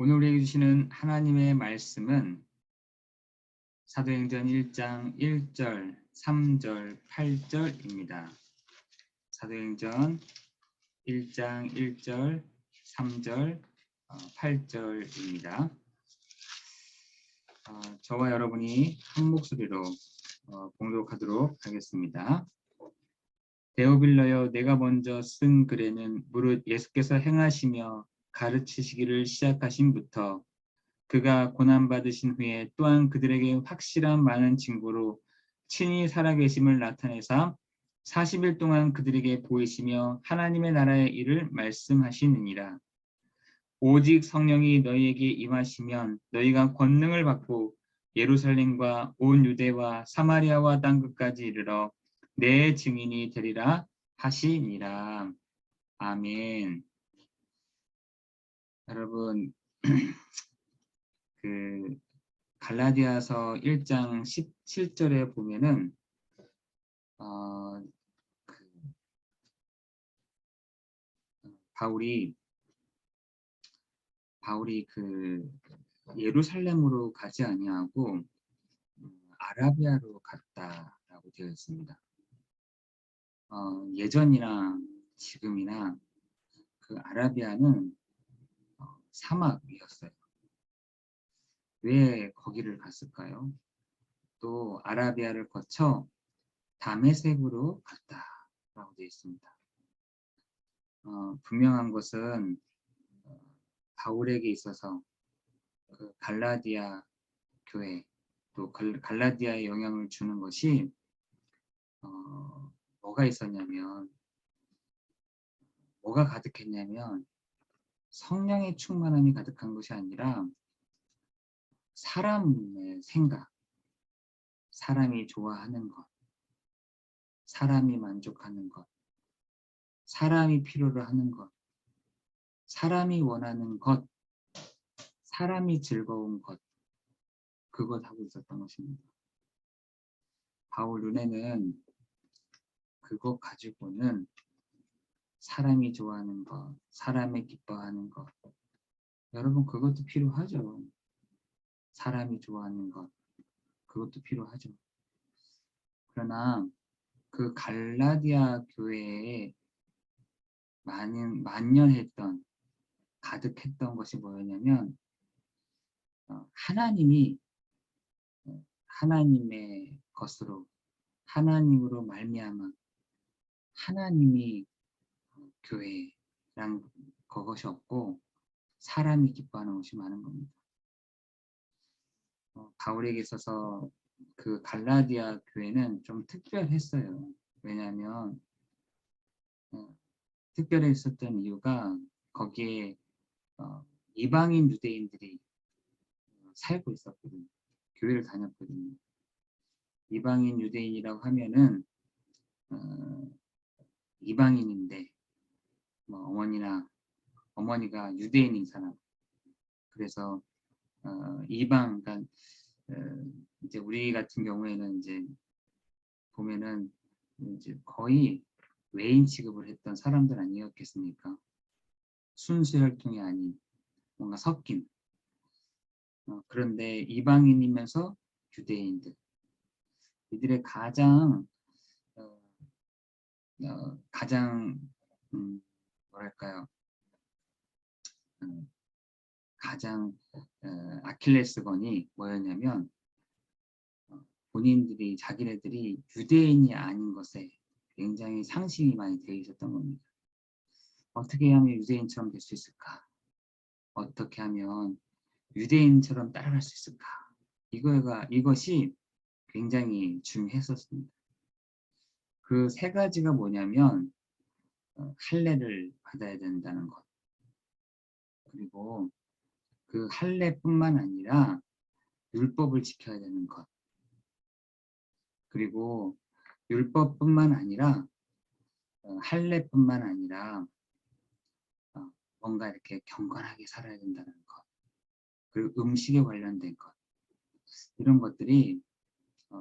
오늘 우리에게 주시는 하나님의 말씀은 사도행전 1장 1절, 3절, 8절입니다. 사도행전 1장 1절, 3절, 8절입니다. 저와 여러분이 한 목소리로 봉독하도록 하겠습니다. 데오빌러여, 내가 먼저 쓴 글에는 무릇 예수께서 행하시며 가르치시기를 시작하신부터 그가 고난받으신 후에 또한 그들에게 확실한 많은 증거로 친히 살아계심을 나타내사 40일 동안 그들에게 보이시며 하나님의 나라의 일을 말씀하시느니라. 오직 성령이 너희에게 임하시면 너희가 권능을 받고 예루살렘과 온 유대와 사마리아와 땅끝까지 이르러 내 증인이 되리라 하시니라. 아멘. 여러분, 갈라디아서 1장 17절에 보면은 바울이 예루살렘으로 가지 아니하고 아라비아로 갔다라고 되어 있습니다. 예전이나 지금이나 그 아라비아는 사막이었어요. 왜 거기를 갔을까요? 또 아라비아를 거쳐 다메섹으로 갔다라고 되어 있습니다. 분명한 것은 바울에게 있어서 그 갈라디아 교회 또 갈라디아에 영향을 주는 것이 뭐가 가득했냐면 성령의 충만함이 가득한 것이 아니라 사람의 생각, 사람이 좋아하는 것, 사람이 만족하는 것, 사람이 필요로 하는 것, 사람이 원하는 것, 사람이 즐거운 것, 그것 하고 있었던 것입니다. 바울 눈에는 그것 가지고는 사람이 좋아하는 것, 사람이 기뻐하는 것, 여러분 그것도 필요하죠. 사람이 좋아하는 것, 그것도 필요하죠. 그러나 그 갈라디아 교회에 만연했던, 가득했던 것이 뭐였냐면 하나님이 하나님의 것으로, 하나님으로 말미암아 하나님이 교회란 그것이 없고 사람이 기뻐하는 것이 많은 겁니다. 바울에게 있어서 그 갈라디아 교회는 좀 특별했어요. 왜냐하면 특별했었던 이유가 거기에 이방인 유대인들이 살고 있었거든요. 교회를 다녔거든요. 이방인 유대인이라고 하면은 이방인인데 뭐 어머니가 유대인인 사람. 그래서 그러니까 이제 우리 같은 경우에는 이제 보면은 이제 거의 외인 취급을 했던 사람들 아니었겠습니까? 순수 혈통이 아닌 뭔가 섞인. 그런데 이방인이면서 유대인들, 이들의 가장 뭐랄까요? 가장 아킬레스건이 뭐였냐면 본인들이 자기네들이 유대인이 아닌 것에 굉장히 상심이 많이 되어 있었던 겁니다. 어떻게 하면 유대인처럼 될 수 있을까? 어떻게 하면 유대인처럼 따라갈 수 있을까? 이것이 굉장히 중요했었습니다. 그 세 가지가 뭐냐면 할례를 받아야 된다는 것, 그리고 그 할례뿐만 아니라 율법을 지켜야 되는 것, 그리고 율법뿐만 아니라 할례뿐만 아니라 뭔가 이렇게 경건하게 살아야 된다는 것, 그리고 음식에 관련된 것, 이런 것들이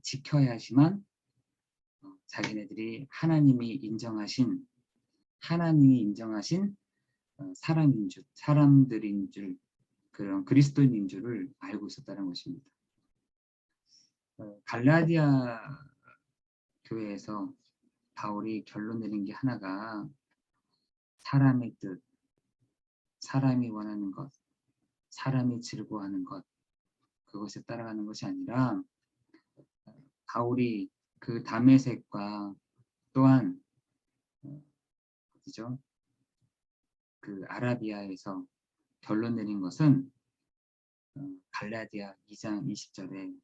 지켜야지만 자기네들이 하나님이 인정하신 사람들인 줄 그런 그리스도인인 줄을 알고 있었다는 것입니다. 갈라디아 교회에서 바울이 결론 내린 게 하나가 사람의 뜻, 사람이 원하는 것, 사람이 즐거워하는 것, 그것에 따라가는 것이 아니라 바울이 그 다메섹과 또한 어디죠? 그 아라비아에서 결론 내린 것은 갈라디아 2장 20절에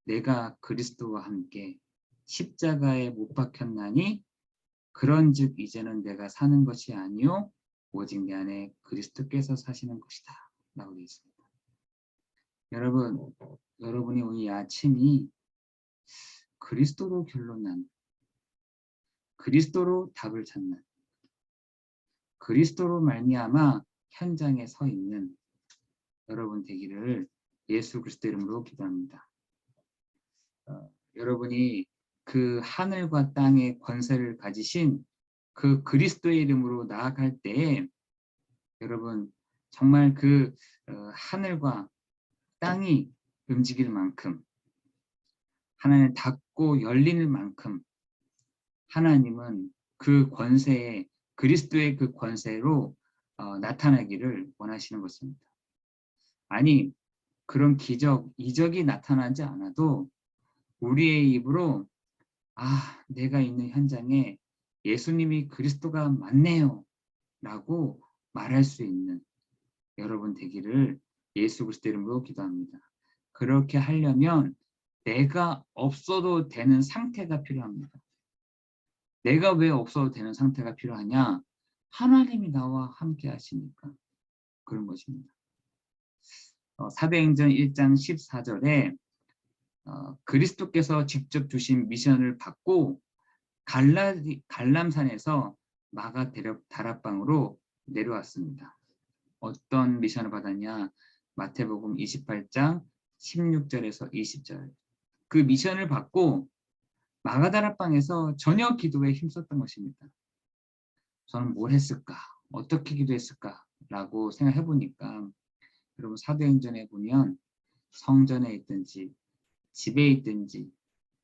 내가 그리스도와 함께 십자가에 못 박혔나니 그런즉 이제는 내가 사는 것이 아니요 오직 내 안에 그리스도께서 사시는 것이다 라고 되어 있습니다. 여러분이 오늘 이 아침이 그리스도로 결론난, 그리스도로 답을 찾는, 그리스도로 말미암아 현장에 서 있는 여러분 되기를 예수 그리스도 이름으로 기도합니다. 여러분이 그 하늘과 땅의 권세를 가지신 그 그리스도의 이름으로 나아갈 때에 여러분 정말 그 하늘과 땅이 움직일 만큼 하나님 닫고 열리는 만큼 하나님은 그 권세에 그리스도의 그 권세로 나타나기를 원하시는 것입니다. 아니 그런 기적, 이적이 나타나지 않아도 우리의 입으로 내가 있는 현장에 예수님이 그리스도가 맞네요 라고 말할 수 있는 여러분 되기를 예수 그리스도 이름으로 기도합니다. 그렇게 하려면 내가 없어도 되는 상태가 필요합니다. 내가 왜 없어도 되는 상태가 필요하냐? 하나님이 나와 함께 하시니까 그런 것입니다. 사도행전 1장 14절에 그리스도께서 직접 주신 미션을 받고 갈람산에서 마가 다락방으로 내려왔습니다. 어떤 미션을 받았냐? 마태복음 28장 16절에서 20절. 그 미션을 받고 마가다락방에서 저녁 기도에 힘썼던 것입니다. 저는 뭘 했을까? 어떻게 기도했을까? 라고 생각해 보니까 여러분 사도행전에 보면 성전에 있든지 집에 있든지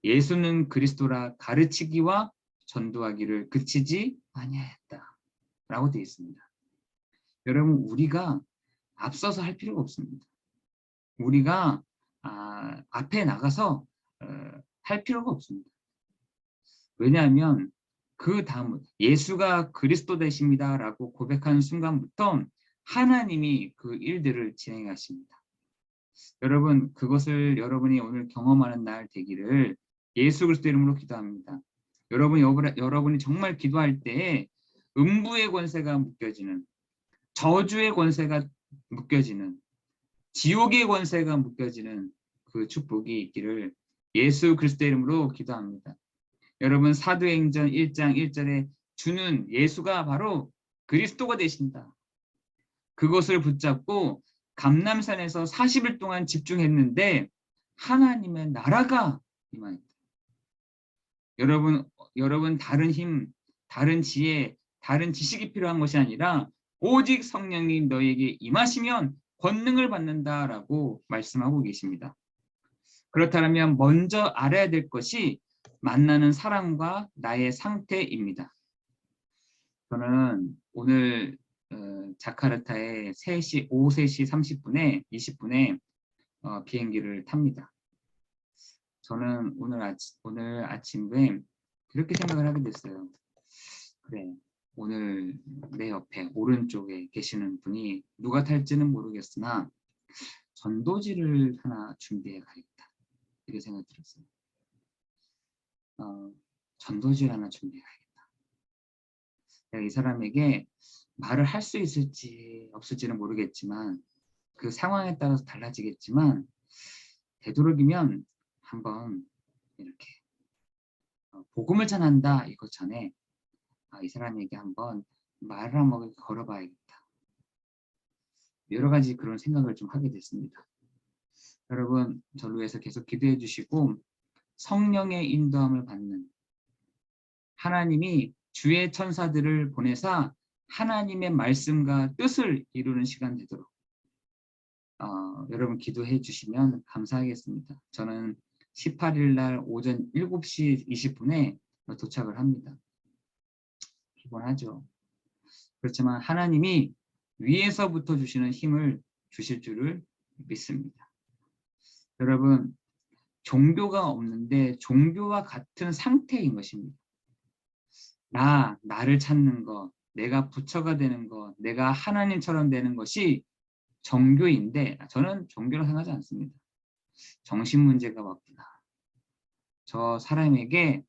예수는 그리스도라 가르치기와 전도하기를 그치지 아니하였다 라고 되어 있습니다. 여러분 우리가 앞서서 할 필요가 없습니다. 우리가 앞에 나가서 할 필요가 없습니다. 왜냐하면 그 다음 예수가 그리스도 되십니다 라고 고백하는 순간부터 하나님이 그 일들을 진행하십니다. 여러분 그것을 여러분이 오늘 경험하는 날 되기를 예수 그리스도 이름으로 기도합니다. 여러분이 정말 기도할 때에 음부의 권세가 묶여지는, 저주의 권세가 묶여지는, 지옥의 권세가 묶여지는 그 축복이 있기를 예수 그리스도 이름으로 기도합니다. 여러분 사도행전 1장 1절에 주는 예수가 바로 그리스도가 되신다. 그것을 붙잡고 감람산에서 40일 동안 집중했는데 하나님의 나라가 임하였다. 여러분 다른 힘, 다른 지혜, 다른 지식이 필요한 것이 아니라 오직 성령이 너에게 임하시면 권능을 받는다라고 말씀하고 계십니다. 그렇다면 먼저 알아야 될 것이 만나는 사람과 나의 상태입니다. 저는 오늘 자카르타에 오후 3시 30분에 20분에 비행기를 탑니다. 저는 오늘 아침에 그렇게 생각을 하게 됐어요. 그래, 오늘 내 옆에 오른쪽에 계시는 분이 누가 탈지는 모르겠으나 전도지를 하나 준비해 가야겠다. 이렇게 생각이 들었어요. 전도지를 하나 준비해 가야겠다. 내가 이 사람에게 말을 할 수 있을지 없을지는 모르겠지만 그 상황에 따라서 달라지겠지만 되도록이면 한번 이렇게 복음을 전한다 이것 전에 이 사람에게 한번 말을 한번 걸어봐야겠다. 여러 가지 그런 생각을 좀 하게 됐습니다. 여러분 저를 위해서 계속 기도해 주시고 성령의 인도함을 받는 하나님이 주의 천사들을 보내사 하나님의 말씀과 뜻을 이루는 시간 되도록 여러분 기도해 주시면 감사하겠습니다. 저는 18일 날 오전 7시 20분에 도착을 합니다. 피곤하죠. 그렇지만 하나님이 위에서부터 주시는 힘을 주실 줄을 믿습니다. 여러분, 종교가 없는데 종교와 같은 상태인 것입니다. 나를 찾는 것, 내가 부처가 되는 것, 내가 하나님처럼 되는 것이 종교인데 저는 종교로 생각하지 않습니다. 정신 문제가 왔구나. 저 사람에게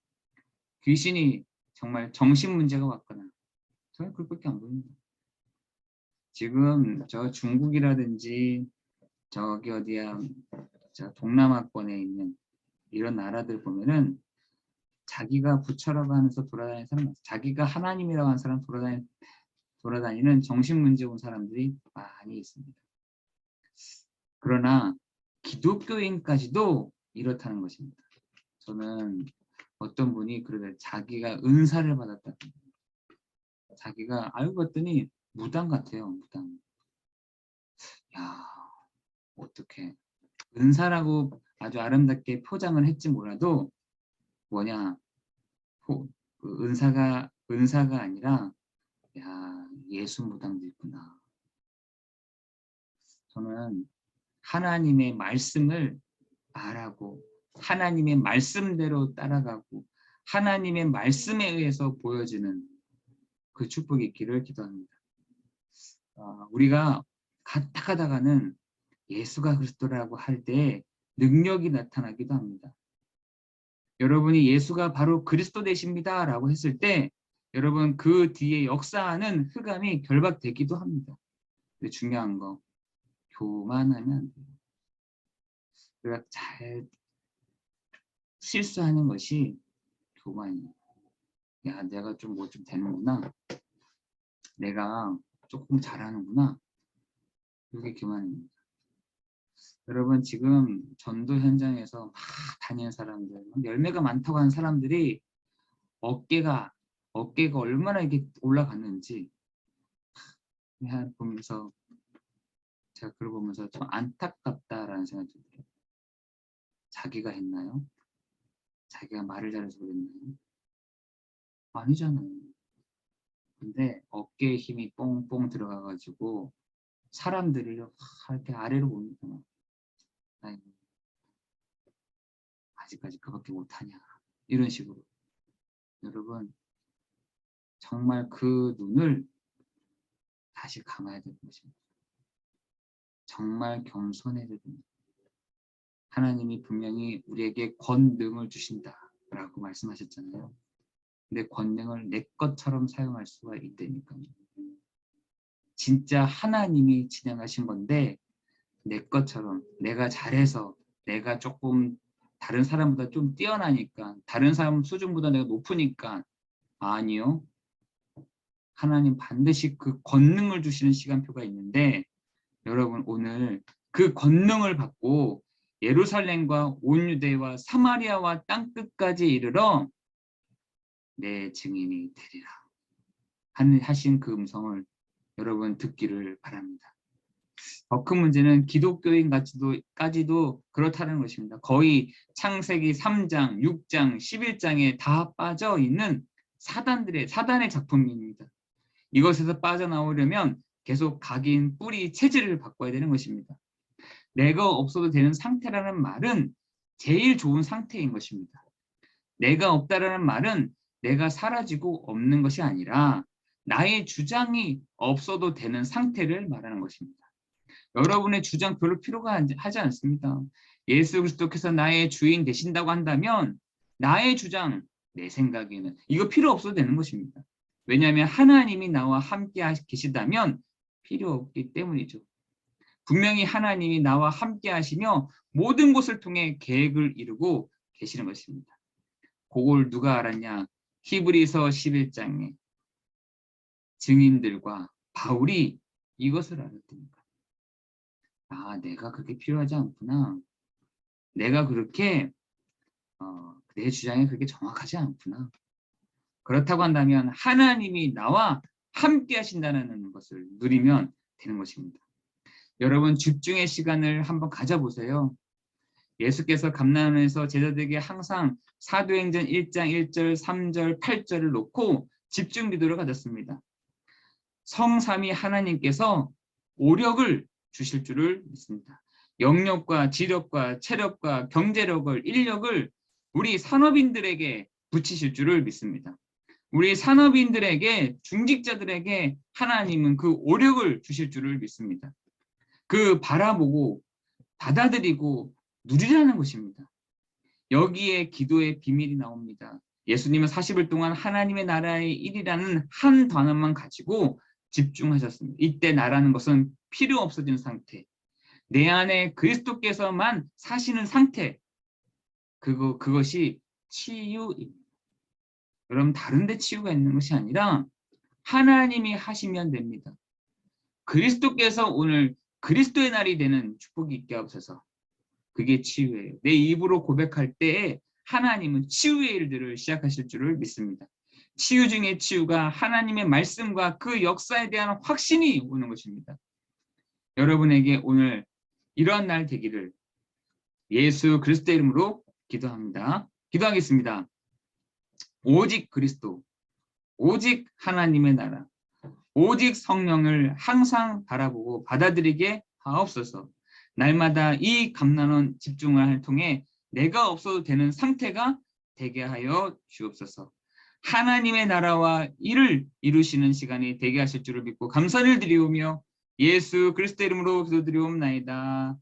귀신이 정말 정신 문제가 왔구나. 저는 그것밖에 안 보입니다. 지금 저 중국이라든지 저기 어디야 저 동남아권에 있는 이런 나라들 보면은 자기가 부처라고 하면서 돌아다니는 사람, 자기가 하나님이라고 하는 사람 돌아다니는 정신 문제 온 사람들이 많이 있습니다. 그러나 기독교인까지도 이렇다는 것입니다. 저는 어떤 분이 그러다 자기가 은사를 받았다. 자기가 알고 봤더니 무당 같아요. 무당. 야, 어떡해. 은사라고 아주 아름답게 포장을 했지 몰라도 뭐냐, 그 은사가 아니라 야, 예수 무당도 있구나. 저는 하나님의 말씀을 말하고 하나님의 말씀대로 따라가고 하나님의 말씀에 의해서 보여지는 그 축복이 있기를 기도합니다. 우리가 가다가는 예수가 그리스도라고 할 때 능력이 나타나기도 합니다. 여러분이 예수가 바로 그리스도 되십니다 라고 했을 때 여러분 그 뒤에 역사하는 흑암이 결박되기도 합니다. 근데 중요한 거 교만하면 안 돼요. 우리가 잘 실수하는 것이 교만이에요. 야, 내가 좀 뭐 좀 되는구나. 내가 조금 잘하는구나. 이게 교만입니다. 여러분 지금 전도 현장에서 막 다니는 사람들, 열매가 많다고 하는 사람들이 어깨가 얼마나 이렇게 올라갔는지 보면서 제가 그걸 보면서 좀 안타깝다라는 생각이 들어요. 자기가 했나요? 자기가 말을 잘해서 그랬나요? 아니잖아요. 근데 어깨에 힘이 뽕뽕 들어가가지고 사람들을 이렇게 아래로 봅니다. 아이고, 아직까지 그밖에 못하냐 이런 식으로. 여러분 정말 그 눈을 다시 감아야 될 것입니다. 정말 겸손해야 됩니다. 하나님이 분명히 우리에게 권능을 주신다라고 말씀하셨잖아요. 근데 권능을 내 것처럼 사용할 수가 있다니까요. 진짜 하나님이 진행하신 건데 내 것처럼 내가 잘해서 내가 조금 다른 사람보다 좀 뛰어나니까 다른 사람 수준보다 내가 높으니까 아니요. 하나님 반드시 그 권능을 주시는 시간표가 있는데 여러분 오늘 그 권능을 받고 예루살렘과 온 유대와 사마리아와 땅끝까지 이르러 내 증인이 되리라 하신 그 음성을 여러분 듣기를 바랍니다. 더 큰 문제는 기독교인까지도 그렇다는 것입니다. 거의 창세기 3장, 6장, 11장에 다 빠져 있는 사단의 작품입니다. 이것에서 빠져나오려면 계속 각인, 뿌리, 체질을 바꿔야 되는 것입니다. 내가 없어도 되는 상태라는 말은 제일 좋은 상태인 것입니다. 내가 없다라는 말은 내가 사라지고 없는 것이 아니라 나의 주장이 없어도 되는 상태를 말하는 것입니다. 여러분의 주장 별로 필요가 하지 않습니다. 예수 그리스도께서 나의 주인 되신다고 한다면 나의 주장, 내 생각에는 이거 필요 없어도 되는 것입니다. 왜냐하면 하나님이 나와 함께 계시다면 필요 없기 때문이죠. 분명히 하나님이 나와 함께 하시며 모든 것을 통해 계획을 이루고 계시는 것입니다. 그걸 누가 알았냐? 히브리서 11장에 증인들과 바울이 이것을 알았답니다. 아, 내가 그렇게 필요하지 않구나. 내가 그렇게 내 주장이 그렇게 정확하지 않구나. 그렇다고 한다면 하나님이 나와 함께 하신다는 것을 누리면 되는 것입니다. 여러분 집중의 시간을 한번 가져보세요. 예수께서 감난원에서 제자들에게 항상 사도행전 1장 1절, 3절, 8절을 놓고 집중 기도를 가졌습니다. 성삼위 하나님께서 오력을 주실 줄을 믿습니다. 영력과 지력과 체력과 경제력을, 인력을 우리 산업인들에게 붙이실 줄을 믿습니다. 우리 산업인들에게, 중직자들에게 하나님은 그 오력을 주실 줄을 믿습니다. 그 바라보고 받아들이고 누리라는 것입니다. 여기에 기도의 비밀이 나옵니다. 예수님은 40일 동안 하나님의 나라의 일이라는 한 단어만 가지고 집중하셨습니다. 이때 나라는 것은 필요 없어진 상태, 내 안에 그리스도께서만 사시는 상태, 그것이 치유입니다. 여러분 다른 데 치유가 있는 것이 아니라 하나님이 하시면 됩니다. 그리스도께서 오늘 그리스도의 날이 되는 축복이 있게 하옵소서. 그게 치유예요. 내 입으로 고백할 때에 하나님은 치유의 일들을 시작하실 줄을 믿습니다. 치유 중에 치유가 하나님의 말씀과 그 역사에 대한 확신이 오는 것입니다. 여러분에게 오늘 이러한 날 되기를 예수 그리스도의 이름으로 기도합니다. 기도하겠습니다. 오직 그리스도, 오직 하나님의 나라, 오직 성령을 항상 바라보고 받아들이게 하옵소서. 날마다 이 감난원 집중을 통해 내가 없어도 되는 상태가 되게 하여 주옵소서. 하나님의 나라와 일을 이루시는 시간이 되게 하실 줄을 믿고 감사를 드리오며 예수 그리스도 이름으로 기도드리옵나이다.